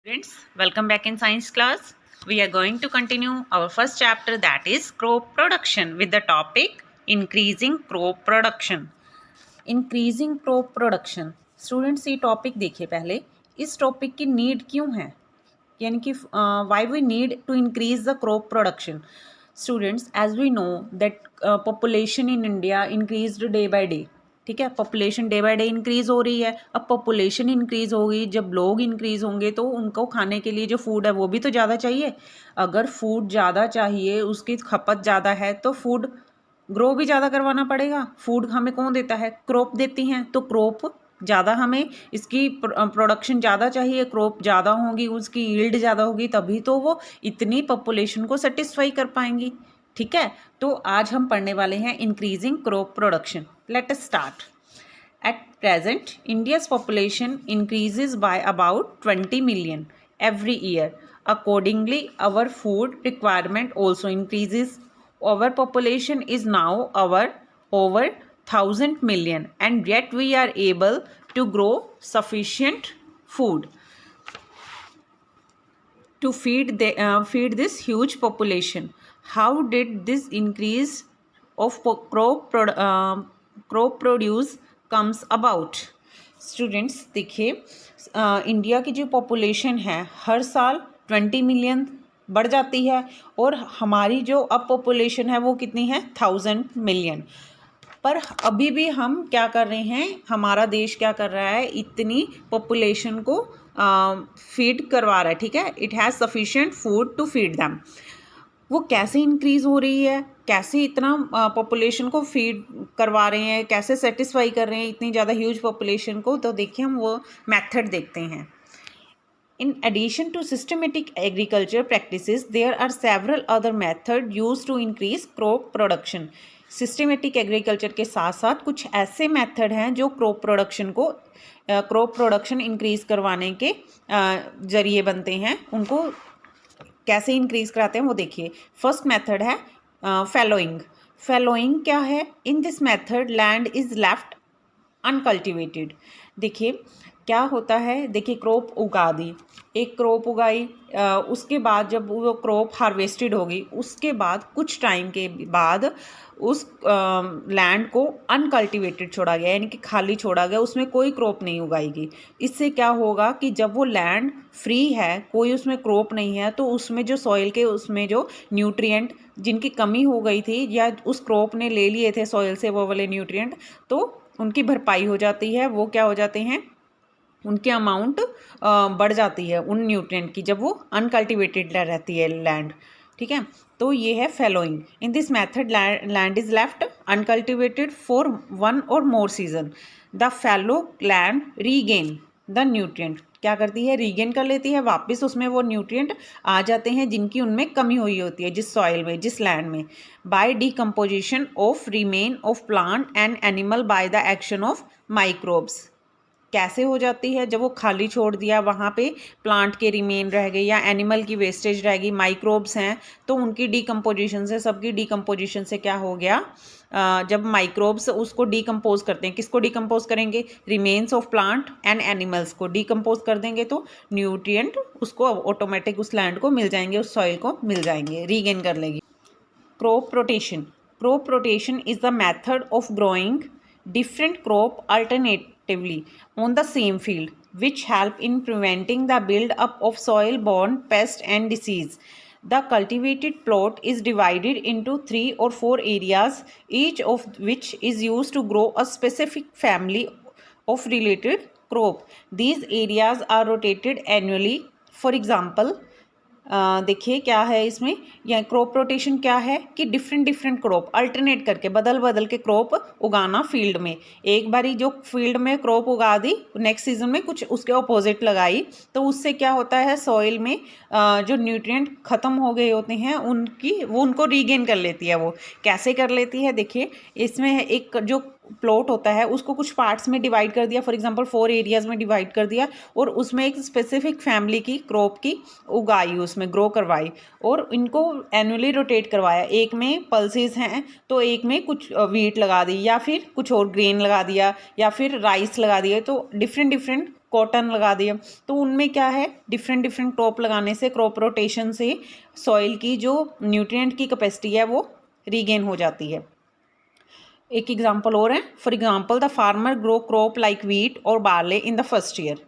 Students, welcome back in science class. We are going to continue our first chapter, that is crop production, with the topic increasing crop production. Increasing crop production. Students, ये topic देखिए पहले, इस topic की need क्यों है, यानी कि why we need to increase the crop production. Students, as we know that population in India increased day by day. ठीक है, population day by day increase हो रही है. अब पॉपुलेशन इंक्रीज़ होगी, जब लोग इंक्रीज़ होंगे तो उनको खाने के लिए जो फूड है वो भी तो ज़्यादा चाहिए. अगर फूड ज़्यादा चाहिए, उसकी खपत ज़्यादा है, तो फूड ग्रो भी ज़्यादा करवाना पड़ेगा. फूड हमें कौन देता है? क्रॉप देती हैं. तो क्रॉप ज़्यादा, हमें इसकी प्रोडक्शन ज़्यादा चाहिए, क्रॉप ज़्यादा होगी, उसकी यील्ड ज़्यादा होगी, तभी तो वो इतनी पॉपुलेशन को सेटिस्फाई कर पाएंगी. ठीक है, तो आज हम पढ़ने वाले हैं increasing crop production. Let us start. At present, India's population increases by about 20 million every year. Accordingly, our food requirement also increases. Our population is now over 1,000 million, and yet we are able to grow sufficient food to feed this huge population. How did this increase of crop produce comes about? Students देखिए, India की जो population है हर साल 20 million बढ़ जाती है, और हमारी जो अब पॉपुलेशन है वो कितनी है? 1,000 मिलियन. पर अभी भी हम क्या कर रहे हैं, हमारा देश क्या कर रहा है, इतनी पॉपुलेशन को फीड करवा रहा है. ठीक है, it has sufficient food to feed them. वो कैसे इंक्रीज़ हो रही है, कैसे इतना पॉपुलेशन को फीड करवा रहे हैं, कैसे सेटिस्फाई कर रहे हैं इतनी ज़्यादा ह्यूज पॉपुलेशन को, तो देखिए हम वो मेथड देखते हैं. In addition to systematic agriculture practices, there are several other methods used to increase crop production. Systematic agriculture के साथ साथ कुछ ऐसे मेथड हैं जो क्रॉप प्रोडक्शन इंक्रीज़ करवाने के ज़रिए बनते हैं. उनको कैसे इंक्रीज़ कराते हैं वो देखिए. फर्स्ट मेथड है फैलोइंग. फैलोइंग क्या है? इन this method land is left uncultivated. देखिए क्या होता है, देखिए क्रॉप उगा दी, एक क्रॉप उगाई, उसके बाद जब वो क्रॉप हार्वेस्टेड होगी, उसके बाद कुछ टाइम के बाद उस लैंड को अनकल्टिवेटेड छोड़ा गया, यानी कि खाली छोड़ा गया, उसमें कोई क्रॉप नहीं उगाएगी. इससे क्या होगा कि जब वो लैंड फ्री है, कोई उसमें क्रॉप नहीं है, तो उसमें जो सॉइल के उसमें जो न्यूट्रिएंट जिनकी कमी हो गई थी या उस क्रॉप ने ले लिए थे सॉइल से वो वाले न्यूट्रिएंट, तो उनकी भरपाई हो जाती है. वो क्या हो जाते हैं, उनकी अमाउंट बढ़ जाती है उन न्यूट्रिएंट की, जब वो अनकल्टिवेटेड रहती है लैंड. ठीक है, तो ये है fallowing. In this method land is left uncultivated for one or more season. The fallow land regain the nutrient. क्या करती है? रीगेन कर लेती है, वापस उसमें वो न्यूट्रिएंट आ जाते हैं जिनकी उनमें कमी हुई होती है, जिस सॉइल में, जिस लैंड में. By decomposition of remain of plant and animal by the action of microbes. कैसे हो जाती है? जब वो खाली छोड़ दिया, वहाँ पे प्लांट के रिमेन रह गए या एनिमल की वेस्टेज रह गई, माइक्रोब्स हैं, तो उनकी डिकम्पोजिशन से, सबकी डिकम्पोजिशन से क्या हो गया, जब माइक्रोब्स उसको डिकम्पोज करते हैं, किसको डिकम्पोज करेंगे? Remains of plant and animals को डिकम्पोज कर देंगे, तो न्यूट्रिएंट उसको ऑटोमेटिक उस लैंड को मिल जाएंगे, उस सॉइल को मिल जाएंगे, रीगेन कर लेगी. Crop rotation. Crop rotation is the method of growing different crop alternatively on the same field, which help in preventing the build-up of soil-borne pests and disease. The cultivated plot is divided into 3 or 4 areas, each of which is used to grow a specific family of related crop. These areas are rotated annually. For example, देखिए क्या है इसमें, यह crop rotation क्या है कि different crop alternate करके, बदल बदल के क्रॉप उगाना फील्ड में. एक बारी जो फील्ड में क्रॉप उगा दी, नेक्स्ट सीजन में कुछ उसके ऑपोजिट लगाई, तो उससे क्या होता है, सॉइल में जो न्यूट्रिएंट ख़त्म हो गए होते हैं उनको रीगेन कर लेती है. वो कैसे कर लेती है? देखिए इसमें एक जो प्लॉट होता है उसको कुछ पार्ट्स में डिवाइड कर दिया, फॉर एग्जांपल 4 एरियाज में डिवाइड कर दिया और उसमें एक स्पेसिफिक फैमिली की क्रॉप की उगाई, उसमें ग्रो करवाई और इनको एनुअली रोटेट करवाया। एक में पल्सेस हैं तो एक में कुछ वीट लगा दी या फिर कुछ और ग्रेन लगा दिया या फिर राइस लगा दिया, तो डिफरेंट कॉटन लगा दिया। तो उनमें क्या है, डिफरेंट क्रॉप लगाने से, क्रॉप रोटेशन से सॉइल की जो न्यूट्रिएंट की कैपेसिटी है वो रीगेन हो जाती है। एक एग्जांपल और है, for example the farmer grow crop like wheat और barley in the first year.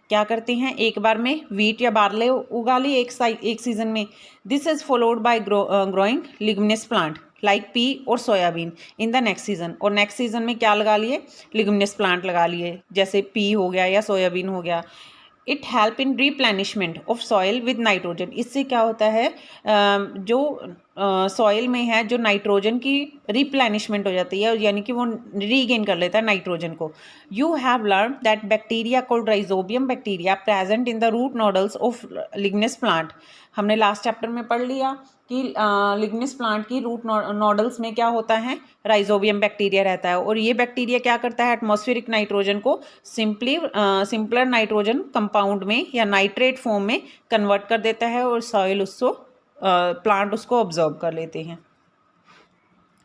क्या करते हैं, एक बार में वीट या बार्ले उगा ली एक सीजन में। This is followed by growing leguminous plant like pea और soybean in the next season. और नेक्स्ट सीजन में क्या लगा लिए, लिग्मिनस प्लांट लगा लिए, जैसे पी हो गया या सोयाबीन हो गया। It help in replenishment of soil with nitrogen. इससे क्या होता है, जो सॉइल में है जो नाइट्रोजन की रिप्लेनिशमेंट हो जाती है, यानी कि वो रीगेन कर लेता है नाइट्रोजन को। You have learn that bacteria called rhizobium bacteria present in the root nodules of leguminous plant. हमने लास्ट चैप्टर में पढ़ लिया कि लिग्निस प्लांट की रूट नोडल्स में क्या होता है, राइजोबियम बैक्टीरिया रहता है और ये बैक्टीरिया क्या करता है, एटमॉस्फेरिक नाइट्रोजन को सिंपलर नाइट्रोजन कंपाउंड में या नाइट्रेट फॉर्म में कन्वर्ट कर देता है और सॉइल उसको प्लांट उसको ऑब्जर्व कर लेते हैं।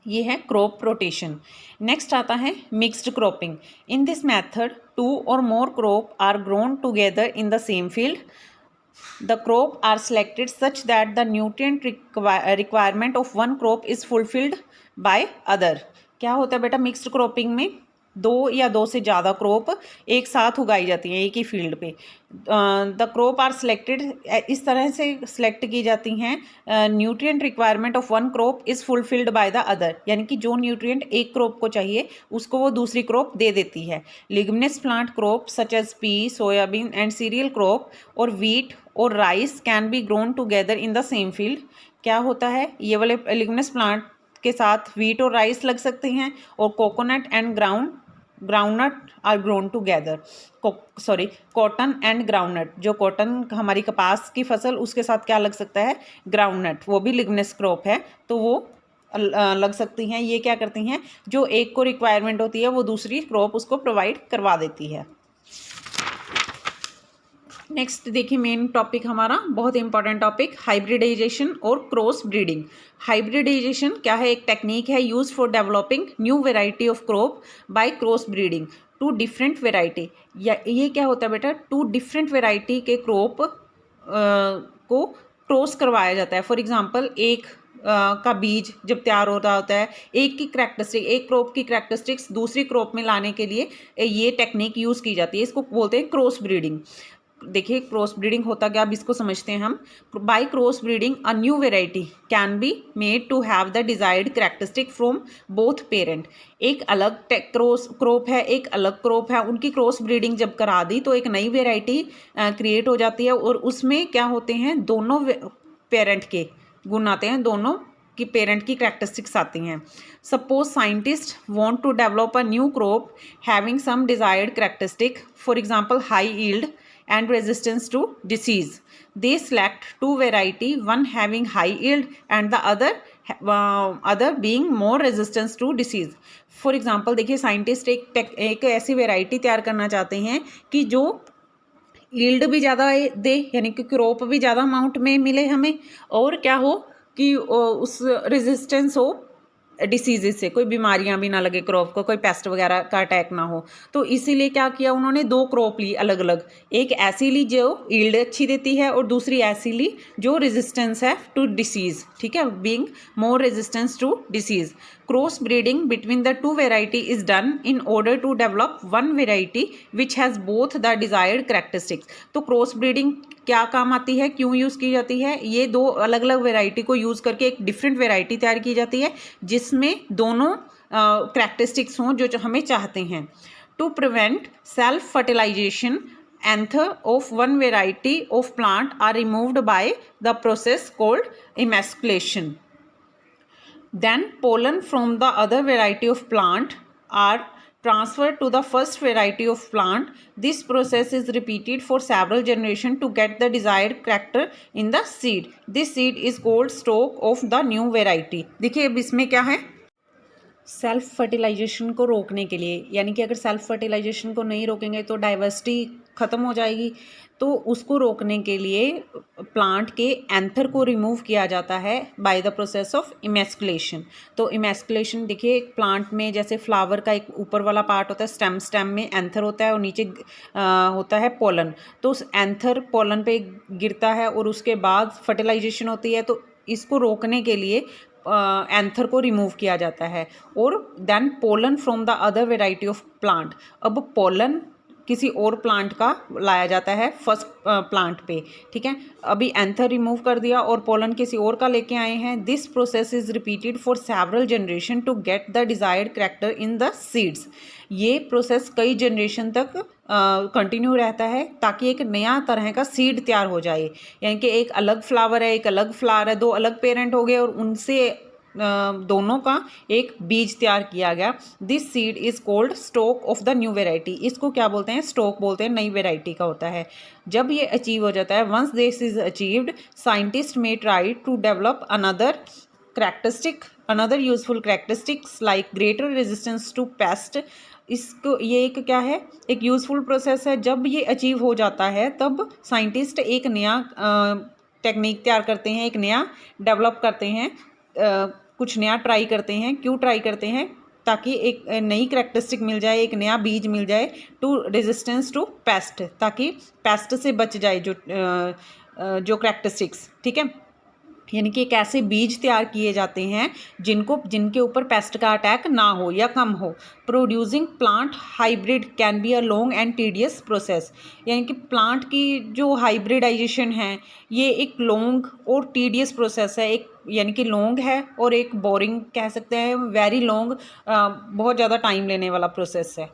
ये है क्रॉप रोटेशन। नेक्स्ट आता है mixed cropping. In this method 2 और more crop are grown together in the same field. The crop are selected such that the nutrient requirement of one crop is fulfilled by other. क्या होता है बेटा mixed cropping में, 2 या 2 से ज़्यादा crop एक साथ उगाई जाती हैं एक ही फील्ड पे। द क्रॉप आर सिलेक्टेड, इस तरह से सिलेक्ट की जाती हैं, nutrient requirement of one crop is fulfilled by the other, यानी कि जो न्यूट्रिएंट एक क्रॉप को चाहिए उसको वो दूसरी क्रॉप दे देती है। Leguminous plant crop such as pea, soybean and cereal crop और वीट और rice can be grown together in the same field. क्या होता है, ये वाले लिग्मिनस प्लांट के साथ वीट और राइस लग सकते हैं और coconut and groundnut are grown together. Cotton and groundnut, जो कॉटन हमारी कपास की फसल उसके साथ क्या लग सकता है, ग्राउंडनट, वो भी लिग्मिनस क्रॉप है तो वो लग सकती हैं। ये क्या करती हैं, जो एक को रिक्वायरमेंट होती है वो दूसरी क्रॉप उसको प्रोवाइड करवा देती है। नेक्स्ट देखिए मेन टॉपिक हमारा बहुत इंपॉर्टेंट टॉपिक, हाइब्रिडाइजेशन और क्रॉस ब्रीडिंग। हाइब्रिडाइजेशन क्या है, एक टेक्निक है use for developing new variety of crop by cross breeding two different variety. या ये क्या होता है बेटा, 2 डिफरेंट वेराइटी के क्रॉप को क्रॉस करवाया जाता है। फॉर एग्जांपल एक का बीज जब तैयार हो रहा होता है, एक क्रॉप की कैरेक्टरिस्टिक्स दूसरी क्रॉप में लाने के लिए ये टेक्निक यूज़ की जाती है, इसको बोलते हैं क्रॉस ब्रीडिंग। देखिए क्रॉस ब्रीडिंग होता क्या, अब इसको समझते हैं हम। By cross breeding a new variety can be made to have the desired characteristic from both parent. एक अलग क्रॉप है, एक अलग क्रॉप है, उनकी क्रॉस ब्रीडिंग जब करा दी तो एक नई वेराइटी क्रिएट हो जाती है और उसमें क्या होते हैं, दोनों पेरेंट के गुण आते हैं, दोनों की पेरेंट की कैरेक्टरिस्टिक्स आती हैं। Suppose scientist want to develop a new crop having some desired characteristic, for example high yield and resistance to disease. They select 2 variety, one having high yield and the other being more resistance to disease. For example देखिए scientist एक ऐसी variety तैयार करना चाहते हैं कि जो yield भी ज़्यादा दे, यानी कि क्रॉप भी ज़्यादा अमाउंट में मिले हमें, और क्या हो कि उस रेजिस्टेंस हो डिसीजेज से, कोई बीमारियां भी ना लगे क्रॉप को, कोई पेस्ट वगैरह का अटैक ना हो। तो इसीलिए क्या किया उन्होंने, 2 क्रॉप ली अलग अलग, एक ऐसी ली जो यील्ड अच्छी देती है और दूसरी ऐसी ली जो रेजिस्टेंस है टू डिसीज, ठीक है, being more resistance to disease. Cross breeding between the 2 variety is done in order to develop one variety which has both the desired characteristics. तो क्रॉस ब्रीडिंग क्या काम आती है, क्यों यूज़ की जाती है, ये 2 अलग अलग वेराइटी को यूज़ करके एक डिफरेंट वेराइटी तैयार की जाती है जिसमें दोनों कैरेक्टरिस्टिक्स हों जो हमें चाहते हैं। To prevent self fertilisation anther of one variety of plant are removed by the process called emasculation. Then pollen from the other variety of plant are transferred to the first variety of plant. This process is repeated for several generations to get the desired character in the seed. This seed is called stalk of the new variety. देखिए अब इसमें क्या है, self fertilisation को रोकने के लिए, यानी कि अगर सेल्फ फर्टिलाइजेशन को नहीं रोकेंगे तो डाइवर्सिटी ख़त्म हो जाएगी। तो उसको रोकने के लिए प्लांट के एंथर को रिमूव किया जाता है by the process of emasculation. तो इमेस्कुलेशन देखिए, एक प्लांट में जैसे फ्लावर का एक ऊपर वाला पार्ट होता है, स्टेम में एंथर होता है और नीचे होता है पोलन। तो उस एंथर पोलन पे गिरता है और उसके बाद फर्टिलाइजेशन होती है। तो इसको रोकने के लिए एंथर को रिमूव किया जाता है और then pollen from the other variety of plant. अब पोलन किसी और प्लांट का लाया जाता है फर्स्ट प्लांट पे, ठीक है। अभी एंथर रिमूव कर दिया और पोलन किसी और का लेके आए हैं। This process is repeated for several generation to get the desired character in the seeds. ये प्रोसेस कई जनरेशन तक कंटिन्यू रहता है ताकि एक नया तरह का सीड तैयार हो जाए। यानी कि एक अलग फ्लावर है, एक अलग फ्लावर है, दो अलग पेरेंट हो गए और उनसे दोनों का एक बीज तैयार किया गया। This seed is cold stock of the new variety. इसको क्या बोलते हैं? स्टॉक बोलते हैं, नई वेराइटी का होता है। जब ये अचीव हो जाता है, once this is achieved, scientist may try to develop another useful characteristics like greater resistance to pest. इसको ये एक क्या है, एक यूजफुल प्रोसेस है। जब ये अचीव हो जाता है तब साइंटिस्ट एक नया टेक्निक तैयार करते हैं, एक नया डेवलप करते हैं, कुछ नया ट्राई करते हैं। क्यों ट्राई करते हैं? ताकि एक नई कैरेक्टरिस्टिक मिल जाए, एक नया बीज मिल जाए टू रेजिस्टेंस टू पेस्ट, ताकि पेस्ट से बच जाए जो कैरेक्टरिस्टिक्स, ठीक है। यानी कि एक ऐसे बीज तैयार किए जाते हैं जिनके ऊपर पेस्ट का अटैक ना हो या कम हो। Producing plant hybrid can be a long and tedious process. यानी कि प्लांट की जो हाइब्रिडाइजेशन है ये एक लॉन्ग और टीडियस प्रोसेस है। एक यानी कि लॉन्ग है और एक बोरिंग कह सकते हैं, वेरी लॉन्ग, बहुत ज़्यादा टाइम लेने वाला प्रोसेस है।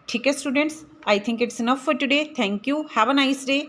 ठीक है students, I think it's enough for today. Thank you, have a nice day.